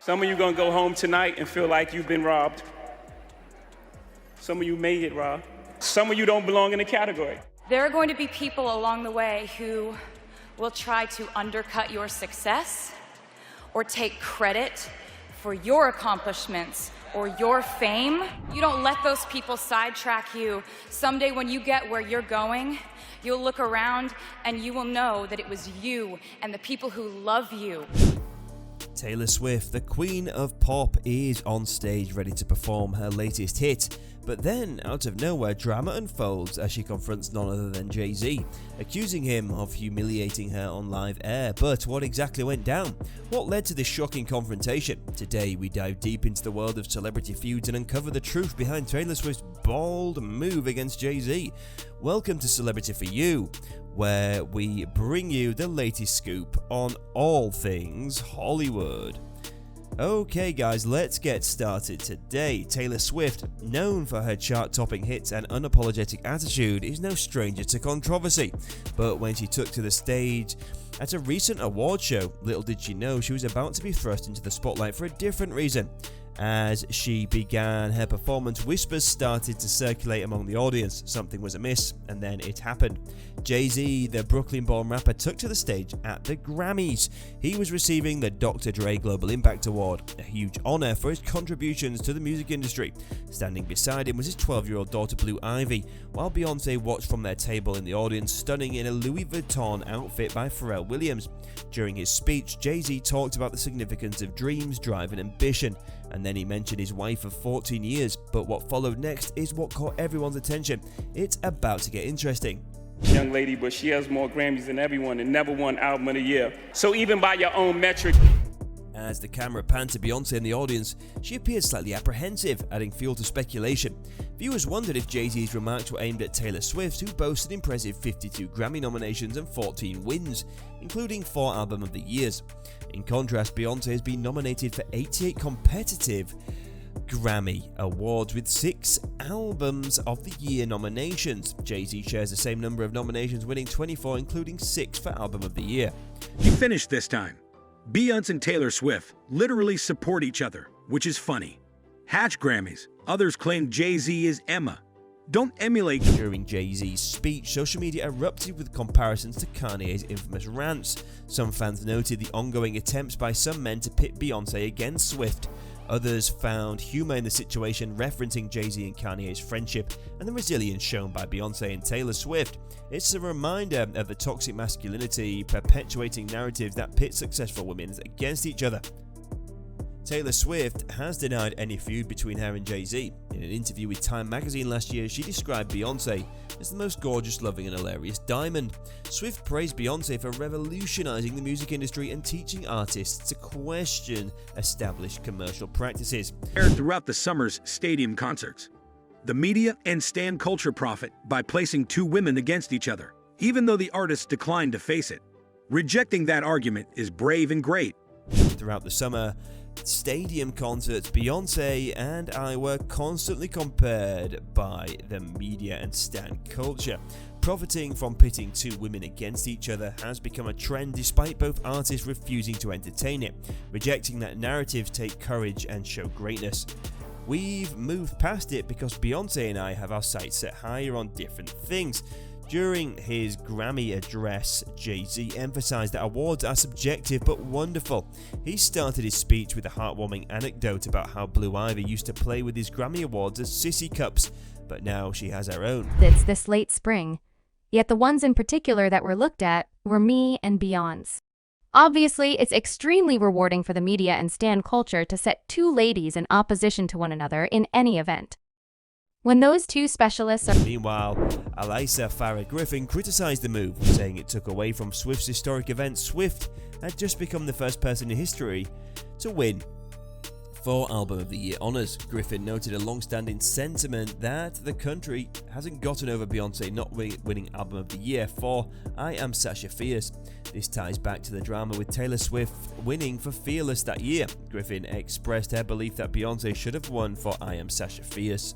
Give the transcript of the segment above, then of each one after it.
Some of you gonna go home tonight and feel like you've been robbed. Some of you may get robbed. Some of you don't belong in the category. There are going to be people along the way who will try to undercut your success or take credit for your accomplishments or your fame. You don't let those people sidetrack you. Someday when you get where you're going, you'll look around and you will know that it was you and the people who love you. Taylor Swift, the queen of pop, is on stage ready to perform her latest hit. But then, out of nowhere, drama unfolds as she confronts none other than Jay-Z, accusing him of humiliating her on live air. But what exactly went down? What led to this shocking confrontation? Today, we dive deep into the world of celebrity feuds and uncover the truth behind Taylor Swift's bold move against Jay-Z. Welcome to Celebrity For You, where we bring you the latest scoop on all things Hollywood. Okay guys, let's get started today. Taylor Swift, known for her chart-topping hits and unapologetic attitude, is no stranger to controversy. But when she took to the stage at a recent award show, little did she know she was about to be thrust into the spotlight for a different reason. As she began her performance, whispers started to circulate among the audience. Something was amiss, and then it happened. Jay-Z, the Brooklyn-born rapper, took to the stage at the Grammys. He was receiving the Dr. Dre Global Impact Award, a huge honor for his contributions to the music industry. Standing beside him was his 12-year-old daughter Blue Ivy, while Beyoncé watched from their table in the audience, stunning in a Louis Vuitton outfit by Pharrell Williams. During his speech, Jay-Z talked about the significance of dreams, drive and ambition, and then he mentioned his wife of 14 years. But what followed next is what caught everyone's attention. It's about to get interesting. Young lady, but she has more Grammys than everyone and never won Album of the Year. So even by your own metric. As the camera panned to Beyoncé in the audience, she appeared slightly apprehensive, adding fuel to speculation. Viewers wondered if Jay-Z's remarks were aimed at Taylor Swift, who boasted impressive 52 Grammy nominations and 14 wins, including 4 Album of the Years. In contrast, Beyoncé has been nominated for 88 competitive Grammy Awards with 6 Albums of the Year nominations. Jay-Z shares the same number of nominations, winning 24, including 6 for Album of the Year. You finished this time. Beyoncé and Taylor Swift literally support each other, which is funny. Hatch Grammys. Others claim Jay-Z is Emma. Don't emulate. During Jay-Z's speech, social media erupted with comparisons to Kanye's infamous rants. Some fans noted the ongoing attempts by some men to pit Beyoncé against Swift. Others found humor in the situation, referencing Jay-Z and Kanye's friendship and the resilience shown by Beyoncé and Taylor Swift. It's a reminder of the toxic masculinity perpetuating narratives that pit successful women against each other. Taylor Swift has denied any feud between her and Jay-Z. In an interview with Time magazine last year, she described Beyoncé as the most gorgeous, loving and hilarious diamond. Swift praised Beyoncé for revolutionizing the music industry and teaching artists to question established commercial practices. Aired throughout the summer's stadium concerts. The media and stan culture profit by placing 2 women against each other, even though the artists declined to face it. Rejecting that argument is brave and great. Throughout the summer stadium concerts, Beyoncé and I were constantly compared by the media and stan culture. Profiting from pitting 2 women against each other has become a trend, despite both artists refusing to entertain it. Rejecting that narrative takes courage and show greatness. We've moved past it because Beyoncé and I have our sights set higher on different things. During his Grammy address, Jay-Z emphasized that awards are subjective but wonderful. He started his speech with a heartwarming anecdote about how Blue Ivy used to play with his Grammy awards as sissy cups, but now she has her own. It's this late spring, yet the ones in particular that were looked at were me and Beyonce. Obviously, it's extremely rewarding for the media and stan culture to set 2 ladies in opposition to one another in any event. When those 2 specialists are... Meanwhile, Alyssa Farah Griffin criticized the move, saying it took away from Swift's historic event. Swift had just become the first person in history to win 4 Album of the Year honors. Griffin noted a long-standing sentiment that the country hasn't gotten over Beyoncé not winning Album of the Year for I Am Sasha Fierce. This ties back to the drama with Taylor Swift winning for Fearless that year. Griffin expressed her belief that Beyoncé should have won for I Am Sasha Fierce.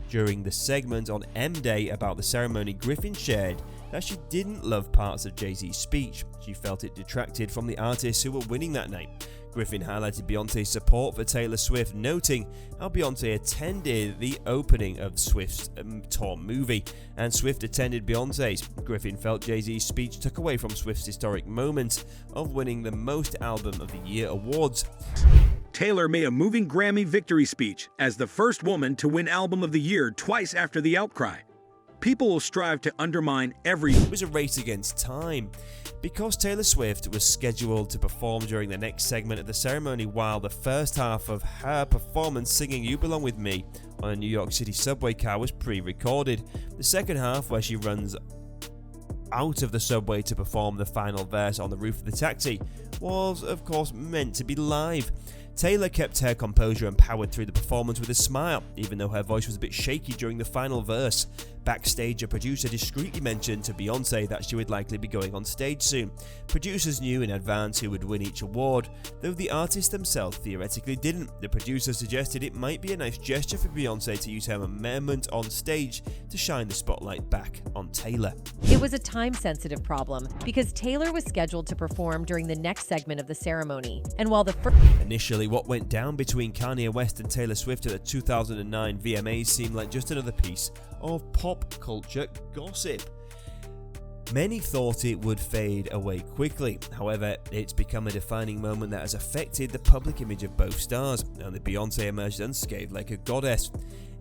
During the segment on M-Day about the ceremony, Griffin shared that she didn't love parts of Jay-Z's speech. She felt it detracted from the artists who were winning that night. Griffin highlighted Beyonce's support for Taylor Swift, noting how Beyonce attended the opening of Swift's tour movie, and Swift attended Beyonce's. Griffin felt Jay-Z's speech took away from Swift's historic moment of winning the Most Album of the Year awards. Taylor made a moving Grammy victory speech as the first woman to win Album of the Year twice after the outcry. People will strive to undermine every... It was a race against time, because Taylor Swift was scheduled to perform during the next segment of the ceremony, while the first half of her performance singing You Belong With Me on a New York City subway car was pre-recorded. The second half, where she runs out of the subway to perform the final verse on the roof of the taxi, was of course meant to be live. Taylor kept her composure and powered through the performance with a smile, even though her voice was a bit shaky during the final verse. Backstage, a producer discreetly mentioned to Beyonce that she would likely be going on stage soon. Producers knew in advance who would win each award, though the artists themselves theoretically didn't. The producer suggested it might be a nice gesture for Beyonce to use her moment on stage to shine the spotlight back on Taylor. It was a time-sensitive problem because Taylor was scheduled to perform during the next segment of the ceremony, and while the Initially, what went down between Kanye West and Taylor Swift at the 2009 VMAs seemed like just another piece of pop culture gossip. Many thought it would fade away quickly. However, it's become a defining moment that has affected the public image of both stars, and the Beyonce emerged unscathed like a goddess.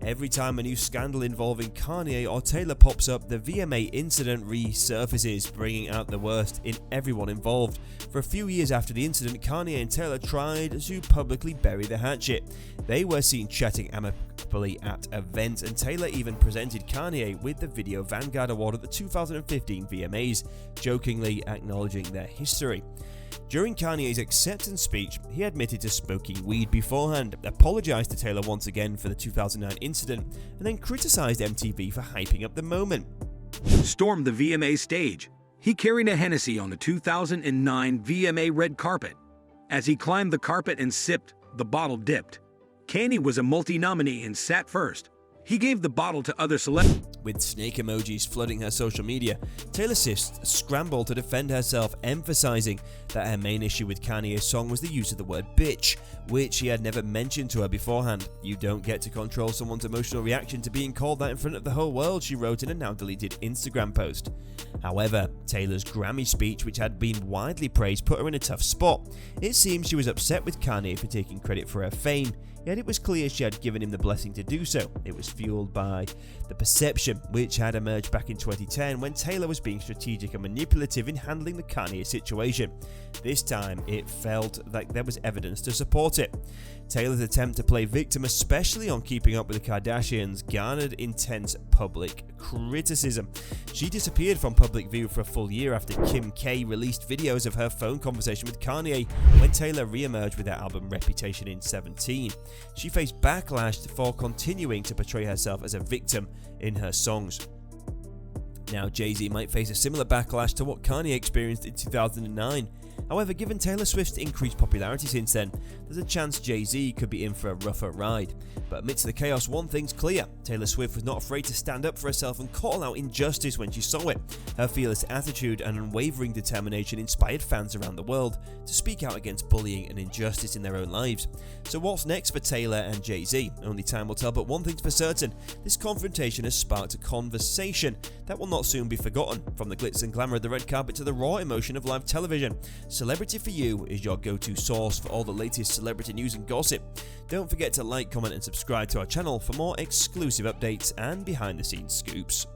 Every time a new scandal involving Kanye or Taylor pops up, the VMA incident resurfaces, bringing out the worst in everyone involved. For a few years after the incident, Kanye and Taylor tried to publicly bury the hatchet. They were seen chatting amicably at events, and Taylor even presented Kanye with the Video Vanguard Award at the 2015 VMAs, jokingly acknowledging their history. During Kanye's acceptance speech, he admitted to smoking weed beforehand, apologized to Taylor once again for the 2009 incident, and then criticized MTV for hyping up the moment. Stormed the VMA stage. He carried a Hennessy on the 2009 VMA red carpet. As he climbed the carpet and sipped, the bottle dipped. Kanye was a multi-nominee and sat first. He gave the bottle to other celebrities. With snake emojis flooding her social media, Taylor Swift scrambled to defend herself, emphasizing that her main issue with Kanye's song was the use of the word bitch, which he had never mentioned to her beforehand. "You don't get to control someone's emotional reaction to being called that in front of the whole world," she wrote in a now-deleted Instagram post. However, Taylor's Grammy speech, which had been widely praised, put her in a tough spot. It seems she was upset with Kanye for taking credit for her fame, yet it was clear she had given him the blessing to do so. It was fueled by the perception, which had emerged back in 2010 when Taylor was being strategic and manipulative in handling the Kanye situation. This time, it felt like there was evidence to support it. Taylor's attempt to play victim, especially on Keeping Up with the Kardashians, garnered intense public criticism. She disappeared from public view for a full year after Kim K released videos of her phone conversation with Kanye when Taylor re-emerged with her album Reputation in 2017. She faced backlash for continuing to portray herself as a victim in her songs. Now, Jay-Z might face a similar backlash to what Kanye experienced in 2009. However, given Taylor Swift's increased popularity since then, there's a chance Jay-Z could be in for a rougher ride. But amidst the chaos, one thing's clear: Taylor Swift was not afraid to stand up for herself and call out injustice when she saw it. Her fearless attitude and unwavering determination inspired fans around the world to speak out against bullying and injustice in their own lives. So what's next for Taylor and Jay-Z? Only time will tell, but one thing's for certain: this confrontation has sparked a conversation that will not soon be forgotten. From the glitz and glamour of the red carpet to the raw emotion of live television, Celebrity For You is your go-to source for all the latest celebrity news and gossip. Don't forget to like, comment and subscribe to our channel for more exclusive updates and behind-the-scenes scoops.